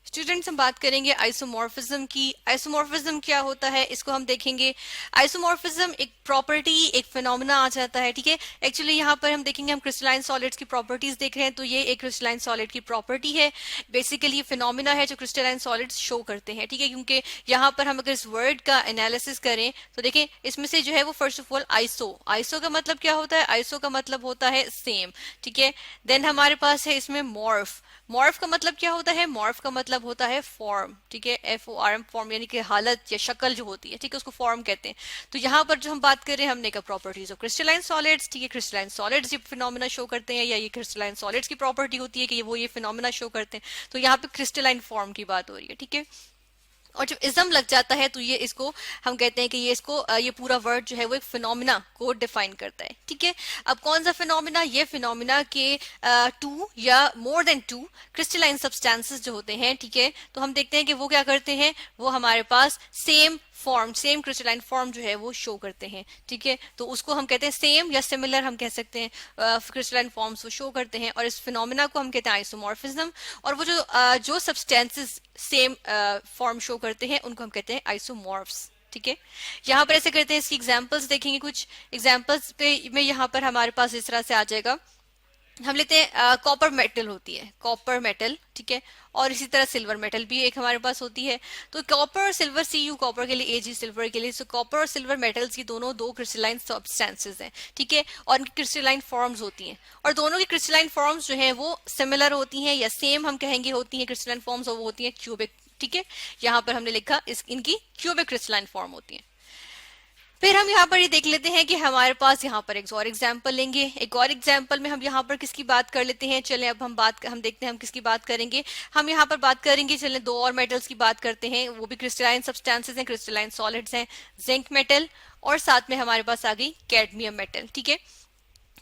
Students हम बात करेंगे आइसोमॉर्फिज्म की। आइसोमॉर्फिज्म क्या होता है इसको हम देखेंगे। आइसोमॉर्फिज्म एक प्रॉपर्टी, एक फिनोमेना आ जाता है, ठीक है। एक्चुअली यहाँ पर हम देखेंगे, हम क्रिस्टलाइन सॉलिड्स की प्रॉपर्टीज देख रहे हैं, तो ये एक क्रिस्टलाइन सॉलिड की प्रॉपर्टी है। बेसिकली ये फिनोमेना है जो क्रिस्टलाइन सॉलिड्स शो करते हैं, ठीक है। क्योंकि यहाँ पर हम अगर इस वर्ड का एनालिसिस करें तो देखें इसमें से जो है वो फर्स्ट ऑफ ऑल आइसो का मतलब क्या होता है, आइसो का मतलब होता है सेम, ठीक है। देन हमारे पास है इसमें मॉर्फ का मतलब क्या होता है, मॉर्फ का मतलब होता है फॉर्म, ठीक है। FORM फॉर्म यानी कि हालत या शक्ल जो होती है, ठीक है, उसको फॉर्म कहते हैं। तो यहाँ पर जो हम बात कर रहे हैं हमने का प्रॉपर्टीज ऑफ क्रिस्टलाइन सॉलिड्स, ठीक है। क्रिस्टलाइन सॉलिड्स ये फिनोमेना शो करते हैं, या ये क्रिस्टलाइन सॉलिड्स की प्रॉपर्टी होती है कि वो ये फिनोमेना शो करते हैं। तो यहाँ पे क्रिस्टलाइन फॉर्म की बात हो रही है, ठीक है। और जब इज्म लग जाता है तो ये इसको हम कहते हैं कि ये पूरा वर्ड जो है वो एक फिनोमिना को डिफाइन करता है, ठीक है। अब कौन सा फिनोमिना, ये फिनोमिना के टू या more than two crystalline substances जो होते हैं, ठीक है। तो हम देखते हैं कि वो क्या करते हैं, वो हमारे पास सेम क्रिस्टलाइन फॉर्म जो है वो शो करते हैं, ठीक है। तो उसको हम कहते हैं सेम या सिमिलर, हम कह सकते हैं क्रिस्टलाइन फॉर्म्स वो शो करते हैं, और इस फिनोमिना को हम कहते हैं आइसोमॉर्फिज्म। और वो जो सब्सटेंसेस सेम फॉर्म शो करते हैं उनको हम कहते हैं आइसोमॉर्फ्स, ठीक है। यहाँ पर ऐसे करते हैं, इसकी एग्जांपल्स देखेंगे, कुछ एग्जांपल्स पे में यहाँ पर हमारे पास इस तरह से आ जाएगा। हम लेते हैं कॉपर मेटल होती है, कॉपर मेटल, ठीक है। और इसी तरह सिल्वर मेटल भी एक हमारे पास होती है। तो कॉपर और सिल्वर, CU कॉपर के लिए, AG सिल्वर के लिए, सो कॉपर और सिल्वर मेटल्स की दोनों दो क्रिस्टलाइन सब्सटेंसेस हैं, ठीक है। और इनकी क्रिस्टलाइन फॉर्म्स होती हैं, और दोनों की क्रिस्टलाइन फॉर्म्स जो हैं वो सिमिलर होती हैं, या सेम हम कहेंगे होती हैं क्रिस्टलाइन फॉर्म्स, और वो होती हैं क्यूबिक, ठीक है। यहाँ पर हमने लिखा इनकी क्यूबिक क्रिस्टलाइन फॉर्म होती है। फिर हम यहाँ पर ये देख लेते हैं कि हमारे पास यहाँ पर एक और एग्जाम्पल लेंगे। एक और एग्जाम्पल में हम यहाँ पर किसकी बात कर लेते हैं, चलें अब हम देखते हैं हम किसकी बात करेंगे। हम यहाँ पर बात करेंगे, चलें दो और मेटल्स की बात करते हैं, वो भी क्रिस्टलाइन सब्सटेंसेस हैं, क्रिस्टलाइन सॉलिड्स हैं, जिंक मेटल और साथ में हमारे पास आ गई कैडमियम मेटल, ठीक है।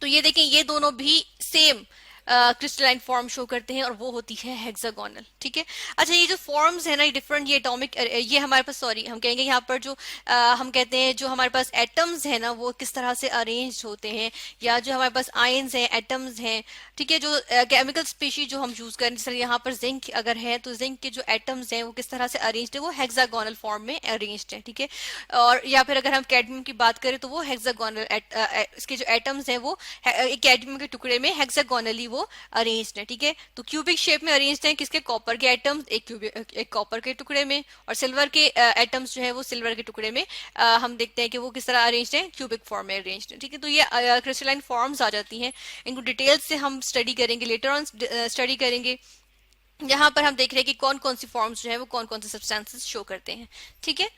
तो ये देखें, ये दोनों भी सेम क्रिस्टलाइन फॉर्म शो करते हैं, और वो होती है हेक्सागोनल, ठीक है। अच्छा, ये जो फॉर्म्स है ना, ये डिफरेंट, ये एटॉमिक, ये हमारे पास, सॉरी हम कहेंगे यहाँ पर जो हम कहते हैं जो हमारे पास एटम्स है ना वो किस तरह से अरेंज होते हैं, या जो हमारे पास आयंस हैं, एटम्स हैं, ठीक है। जो केमिकल स्पीशीज जो हम यूज करें, जैसे यहाँ पर जिंक अगर है तो जिंक के जो एटम्स हैं वो किस तरह से अरेंज है, वो हेक्सागोनल फॉर्म में अरेंज है, ठीक है। और या फिर अगर हम कैडमियम की बात करें तो वो हेक्सागोनल, इसके जो एटम्स हैं वो कैडमियम के टुकड़े में हेक्सागोनली वो अरेंज्ड है, ठीक है। तो क्यूबिक शेप में अरेंज्ड है, किसके, कॉपर के एटम्स एक कॉपर के टुकड़े में, और सिल्वर के एटम्स जो है वो सिल्वर के टुकड़े में हम देखते हैं कि वो किस तरह अरेंज्ड है, क्यूबिक फॉर्म में अरेंज्ड है, ठीक है। तो ये क्रिस्टलाइन फॉर्म्स आ जाती हैं, इनको डिटेल्स से हम स्टडी करेंगे, लेटर ऑन स्टडी करेंगे। यहाँ पर हम देख रहे हैं कि कौन कौन सी फॉर्म्स जो है वो कौन कौन से सब्सटेंसेस शो करते हैं, ठीक है।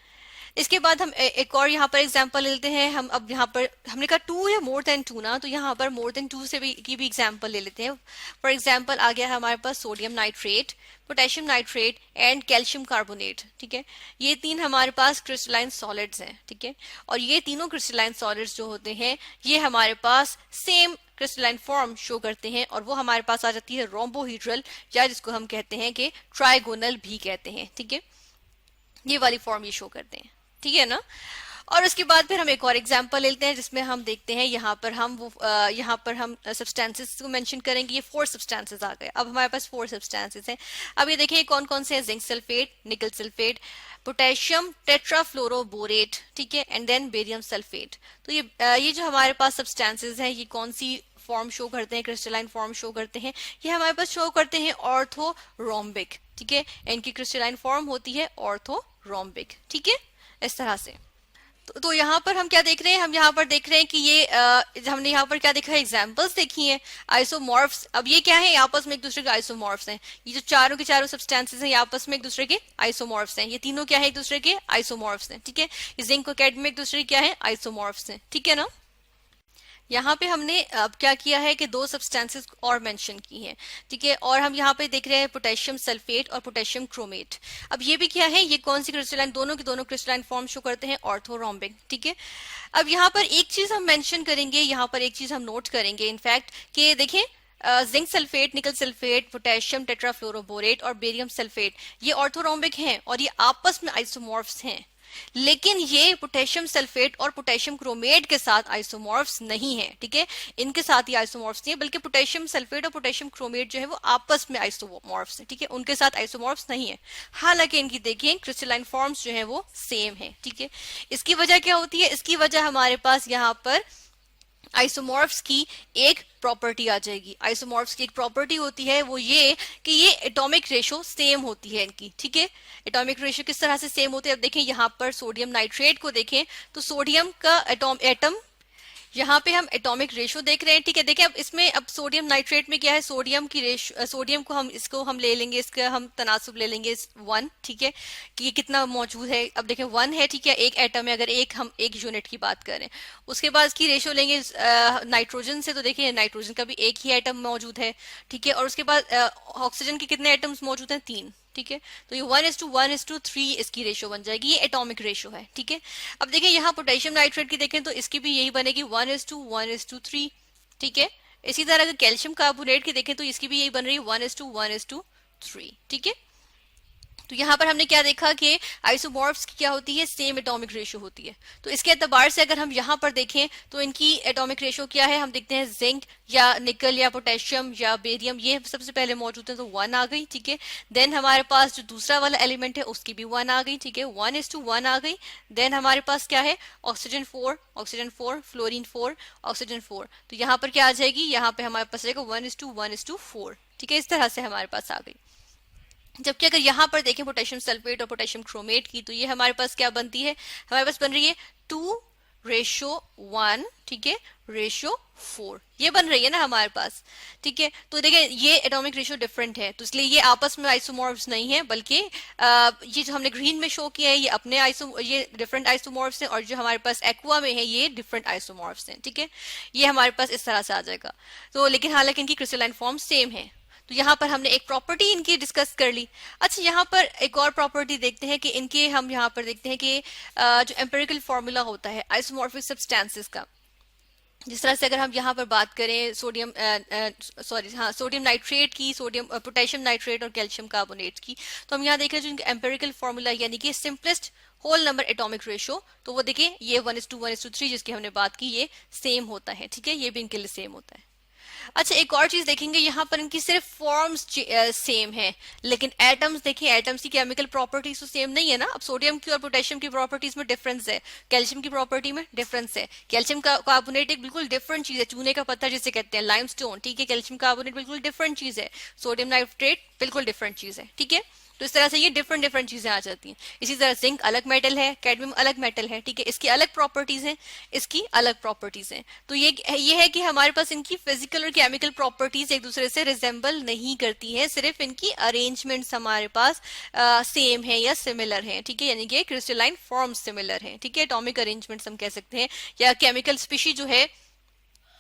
इसके बाद हम एक और यहाँ पर एग्जांपल लेते हैं। हम अब यहाँ पर हमने कहा टू या मोर देन टू ना, तो यहाँ पर मोर देन टू से भी की भी एग्जांपल ले लेते हैं। फॉर एग्जांपल आ गया है हमारे पास sodium nitrate, potassium nitrate and calcium carbonate, ठीक है। ये तीन हमारे पास क्रिस्टलाइन सॉलिड्स हैं, ठीक है। और ये तीनों क्रिस्टलाइन सॉलिड्स जो होते हैं ये हमारे पास सेम क्रिस्टलाइन फॉर्म शो करते हैं, और वो हमारे पास आ जाती है रोम्बोहीड्रल, या जिसको हम कहते हैं कि ट्राइगोनल भी कहते हैं, ठीक है। ये वाली फॉर्म ये शो करते हैं, ठीक है ना। और उसके बाद फिर हम एक और एग्जांपल लेते हैं जिसमें हम देखते हैं यहाँ पर हम सब्सटेंसेस को मेंशन करेंगे। ये 4 सब्सटेंसेस आ गए, अब हमारे पास 4 सब्सटेंसेस हैं। अब ये देखिए कौन कौन से हैं, जिंक सल्फेट, निकल सल्फेट, पोटेशियम टेट्राफ्लोरोबोरेट, ठीक है, एंड देन बेरियम सल्फेट। तो ये जो हमारे पास सब्सटेंसेस हैं ये कौन सी फॉर्म शो करते हैं, क्रिस्टलाइन फॉर्म शो करते हैं, ये हमारे पास शो करते हैं ऑर्थोरोम्बिक, ठीक है। इनकी क्रिस्टलाइन फॉर्म होती है ऑर्थोरोम्बिक, ठीक है, इस तरह से। तो यहाँ पर हम क्या देख रहे हैं, हम यहाँ पर देख रहे हैं कि ये हमने यहाँ पर क्या देखा है, एग्जांपल्स देखी हैं, आइसोमॉर्फ्स। अब ये क्या है, ये आपस में एक दूसरे के आइसोमॉर्फ्स हैं। ये जो चारों के चारों सब्सटेंसेस हैं ये आपस में एक दूसरे के आइसोमॉर्फ्स हैं। ये तीनों क्या है, एक दूसरे के आइसोमॉर्फ्स हैं, ठीक है। ये जिंक और कैडमियम एक दूसरे के क्या है, आइसोमॉर्फ्स हैं, ठीक है ना। यहाँ पे हमने अब क्या किया है कि 2 सब्सटेंसेस और मेंशन की हैं, ठीक है। और हम यहाँ पे देख रहे हैं पोटेशियम सल्फेट और पोटेशियम क्रोमेट। अब ये भी क्या है, ये कौन सी क्रिस्टलाइन, दोनों के दोनों क्रिस्टलाइन फॉर्म शो करते हैं ऑर्थोरोम्बिक, ठीक है। अब यहाँ पर एक चीज हम मेंशन करेंगे, यहाँ पर एक चीज हम नोट करेंगे इनफैक्ट, कि देखें जिंक सल्फेट, निकल सल्फेट, पोटेशियम टेट्राफ्लोरोबोरेट और बेरियम सल्फेट ये ऑर्थोरोम्बिक हैं और ये आपस में आइसोमॉर्फ्स हैं। लेकिन ये पोटेशियम सल्फेट और पोटेशियम क्रोमेट के साथ आइसोमॉर्फ्स नहीं है, ठीक है, इनके साथ ही आइसोमॉर्फ्स नहीं है, बल्कि पोटेशियम सल्फेट और पोटेशियम क्रोमेट जो है वो आपस में आइसोमॉर्फ्स है, ठीक है, उनके साथ आइसोमॉर्फ्स नहीं है। हालांकि इनकी देखिए क्रिस्टलाइन फॉर्म्स जो है वो सेम है, ठीक है। इसकी वजह क्या होती है? इसकी वजह हमारे पास यहाँ पर आइसोमॉर्फ्स की एक प्रॉपर्टी आ जाएगी। आइसोमॉर्फ्स की एक प्रॉपर्टी होती है वो ये कि ये एटॉमिक रेशो सेम होती है इनकी, ठीक है। एटॉमिक रेशो किस तरह से सेम होते हैं? अब देखें यहाँ पर सोडियम नाइट्रेट को देखें तो सोडियम का एटम, यहाँ पे हम एटॉमिक रेशो देख रहे हैं, ठीक है। देखिए अब इसमें अब सोडियम नाइट्रेट में क्या है, सोडियम की रेशो, सोडियम को हम ले लेंगे, इसका हम तनासुब ले लेंगे 1, ठीक है, कि ये कितना मौजूद है। अब देखें 1 है, ठीक है, एक एटम है, अगर हम एक यूनिट की बात करें। उसके बाद इसकी रेशो लेंगे नाइट्रोजन से, तो देखिए नाइट्रोजन का भी एक ही एटम मौजूद है, ठीक है। और उसके बाद ऑक्सीजन के कितने एटम्स मौजूद हैं? 3, ठीक है। तो ये 1:1:3 इसकी रेशो बन जाएगी, ये एटॉमिक रेशो है, ठीक है। अब देखिए यहाँ पोटेशियम नाइट्रेट की देखें तो इसकी भी यही बनेगी 1:1:3, ठीक है। इसी तरह अगर कैल्शियम कार्बोनेट की देखें तो इसकी भी यही बन रही है 1:1:3, ठीक है। तो यहाँ पर हमने क्या देखा कि आइसोमॉर्फ्स की क्या होती है, सेम एटॉमिक रेशो होती है। तो इसके एतबार से अगर हम यहाँ पर देखें तो इनकी एटॉमिक रेशो क्या है, हम देखते हैं जिंक या निकल या पोटेशियम या बेरियम, ये सबसे पहले मौजूद है तो 1 आ गई, ठीक है। देन हमारे पास जो दूसरा वाला एलिमेंट है उसकी भी 1 आ गई, ठीक है, 1:1 आ गई। देन हमारे पास क्या है, ऑक्सीजन 4, फ्लोरीन 4, ऑक्सीजन 4। तो यहाँ पर क्या आ जाएगी, यहाँ पे हमारे पास रहेगा 1:1:4, ठीक है, इस तरह से हमारे पास आ गई। जबकि अगर यहाँ पर देखें पोटेशियम सल्फेट और पोटेशियम क्रोमेट की, तो ये हमारे पास क्या बनती है, हमारे पास बन रही है 2:1, ठीक है, /4, ये बन रही है ना हमारे पास, ठीक है। तो देखिए ये एटॉमिक रेशियो डिफरेंट है, तो इसलिए ये आपस में आइसोमॉर्फ्स नहीं है, बल्कि ये जो हमने ग्रीन में शो किया है ये अपने ये डिफरेंट आइसोमॉर्फ्स हैं, और जो हमारे पास एक्वा में है ये डिफरेंट आइसोमॉर्फ्स हैं, ठीक है। ये हमारे पास इस तरह से आ जाएगा। तो लेकिन हालांकि इनकी क्रिस्टलाइन फॉर्म सेम है। तो यहाँ पर हमने एक प्रॉपर्टी इनकी डिस्कस कर ली। अच्छा यहाँ पर एक और प्रॉपर्टी देखते हैं कि इनके, हम यहाँ पर देखते हैं कि जो एम्पिरिकल फॉर्मूला होता है आइसोमॉर्फिक सब्सटेंसेस का, जिस तरह से अगर हम यहाँ पर बात करें सोडियम नाइट्रेट की, सोडियम पोटेशियम नाइट्रेट और कैल्शियम कार्बोनेट की, तो हम यहाँ देख रहे हैं जो इनका एम्पिरिकल फॉर्मूला यानी कि simplest whole number atomic ratio, तो वो देखिए ये 1:1:3 जिसकी हमने बात की ये सेम होता है, ठीक है, ये भी इनके लिए सेम होता है। अच्छा एक और चीज देखेंगे, यहाँ पर इनकी सिर्फ फॉर्म्स सेम है, लेकिन एटम्स देखिए, एटम्स की केमिकल प्रॉपर्टीज तो सेम नहीं है ना। अब सोडियम की और पोटेशियम की प्रॉपर्टीज में डिफरेंस है, कैल्शियम की प्रॉपर्टी में डिफरेंस है। कैल्शियम कार्बोनेट एक बिल्कुल डिफरेंट चीज है, चूने का पत्थर जिसे कहते हैं, लाइमस्टोन, ठीक है। कैल्शियम कार्बोनेट बिल्कुल डिफरेंट चीज है, सोडियम नाइट्रेट बिल्कुल डिफरेंट चीज है, ठीक है। तो इस तरह से ये डिफरेंट डिफरेंट चीजें आ जाती हैं। इसी तरह जिंक अलग मेटल है, कैडमियम अलग मेटल है, ठीक है, इसकी अलग प्रॉपर्टीज हैं, इसकी अलग प्रॉपर्टीज हैं। तो ये है कि हमारे पास इनकी फिजिकल और केमिकल प्रॉपर्टीज एक दूसरे से रिजेंबल नहीं करती हैं, सिर्फ इनकी अरेंजमेंट्स हमारे पास सेम है या सिमिलर है, ठीक है, यानी कि क्रिस्टलाइन फॉर्म सिमिलर है, ठीक है। एटॉमिक अरेंजमेंट्स हम कह सकते हैं, या केमिकल स्पीशी जो है,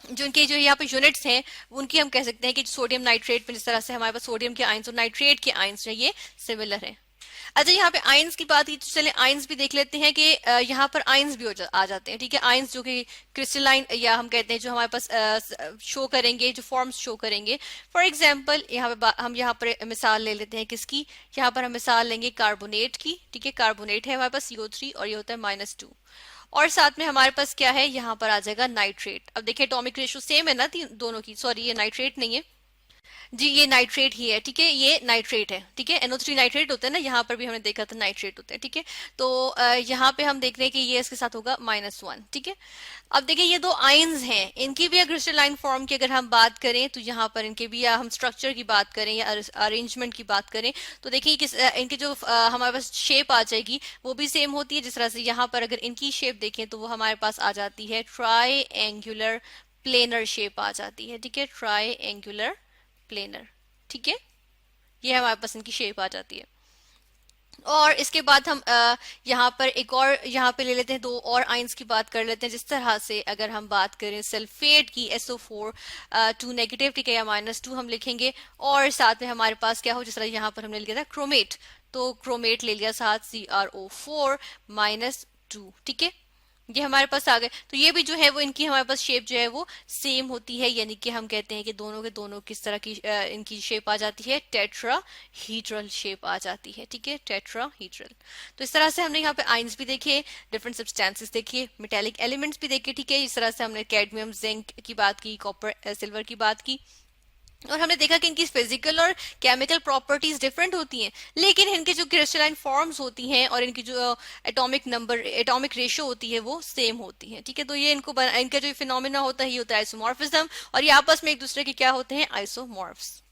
जो इनके जो यहाँ पे यूनिट्स हैं उनकी हम कह सकते हैं कि सोडियम नाइट्रेट में जिस तरह से हमारे पास सोडियम के आयंस और नाइट्रेट के आयंस है ये सिमिलर है। अच्छा यहाँ पे आयंस की बात की तो चले आयंस भी देख लेते हैं कि यहाँ पर आयंस भी आ जाते हैं, ठीक है। आयंस जो कि क्रिस्टलाइन या हम कहते हैं जो हमारे पास शो करेंगे, जो फॉर्म्स शो करेंगे। फॉर एग्जांपल यहाँ पे हम यहाँ पर मिसाल ले लेते हैं किसकी, यहाँ पर हम मिसाल लेंगे कार्बोनेट की, ठीक है। कार्बोनेट है हमारे पास CO3 और ये होता है -2, और साथ में हमारे पास क्या है, यहाँ पर आ जाएगा नाइट्रेट। अब देखिए एटॉमिक रेशियो सेम है ना दोनों की, सॉरी ये नाइट्रेट नहीं है जी, ये नाइट्रेट ही है, ठीक है, ये नाइट्रेट है, ठीक है। NO3 नाइट्रेट होता है ना, यहाँ पर भी हमने देखा था नाइट्रेट होता है, ठीक है। तो यहाँ पे हम देख रहे हैं कि ये इसके साथ होगा -1, ठीक है। अब देखिए ये दो आयंस हैं, इनकी भी क्रिस्टलाइन फॉर्म की अगर हम बात करें तो यहाँ पर इनके भी, या हम स्ट्रक्चर की बात करें या अरेंजमेंट की बात करें, तो देखिए किस इनकी जो हमारे पास शेप आ जाएगी वो भी सेम होती है। जिस तरह से यहाँ पर अगर इनकी शेप देखें तो वो हमारे पास आ जाती है ट्राइएंगुलर प्लेनर शेप आ जाती है, ठीक है, ट्राइएंगुलर प्लेनर, ठीक है, ये हमारे पास इनकी शेप आ जाती है। और इसके बाद हम यहाँ पर एक और यहाँ पे ले लेते हैं, दो और आयंस की बात कर लेते हैं। जिस तरह से अगर हम बात करें सल्फेट की SO4 2 नेगेटिव, ठीक है, या -2 हम लिखेंगे, और साथ में हमारे पास क्या हो, जिस तरह यहाँ पर हमने लिया था क्रोमेट, तो क्रोमेट ले लिया साथ CrO4 -2, ठीक है। ये हमारे पास आ गए। तो ये भी जो है वो इनकी हमारे पास शेप जो है वो सेम होती है, यानी कि हम कहते हैं कि दोनों के दोनों किस तरह की इनकी शेप आ जाती है, टेट्राहीड्रल शेप आ जाती है। ठीक है, टेट्राहीड्रल। तो इस तरह से हमने यहाँ पे आइंस भी देखे, डिफरेंट सब्सटेंसेस देखे, मेटेलिक एलिमेंट्स भी देखे। ठीक है, इस तरह से हमने कैडमियम, जिंक की बात की, कॉपर, सिल्वर की बात की, और हमने देखा कि इनकी फिजिकल और केमिकल प्रॉपर्टीज डिफरेंट होती हैं, लेकिन इनके जो क्रिस्टलाइन फॉर्म्स होती हैं और इनकी जो एटॉमिक रेशियो होती है वो सेम होती है। ठीक है, तो ये इनका जो फिनोमिना होता है ये होता है आइसोमॉर्फिज्म, और ये आपस में एक दूसरे के क्या होते हैं, आइसोमॉर्फ्स।